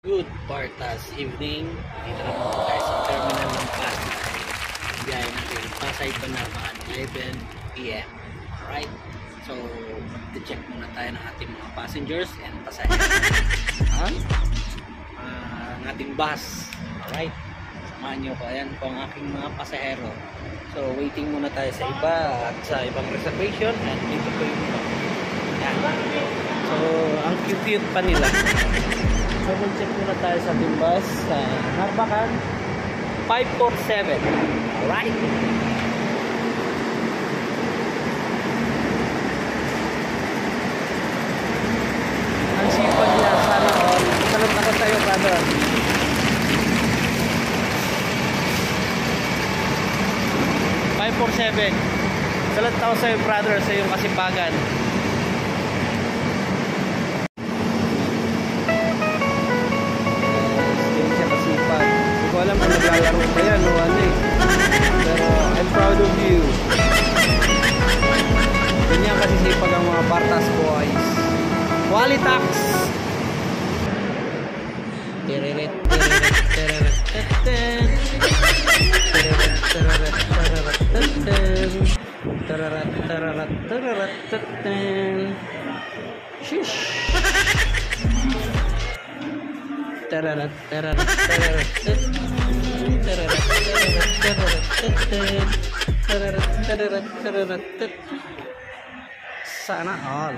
Good Partas evening. Dito na po tayo sa terminal ng Pasay. Biyahe natin Pasay to Narvacan 11 PM. Alright? So, check muna tayo ng ating mga passengers and passengers. Ang ating bus. Alright? Samahan nyo po. Ayan po ang aking mga pasahero. So, waiting muna tayo sa iba at sa ibang reservation. And dito po yung iba. Ayan. So, ang cute pa nila. So, check muna tayo sa ating bus sa Narvacan 547. Alright? Ang sipag niya. Sana all. Salot ako sa'yo, brother. Salot ako sa'yo, brother, sa iyong kasipagan. Alam ko naglalaro pa yan, no, ano eh. Pero I'm proud of you. Ganyan kasi sipag ang mga Partas boys. Qualitax! Tereret, tereret, tereret, teten. Tereret, tereret, tereret, teten. Tereret, tereret, tereret, teten. Shish! Tararat, tararat, tararat, tararat, tararat, tararat, tararat. Sana all.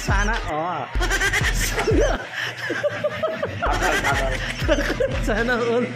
Sana all. Sana all.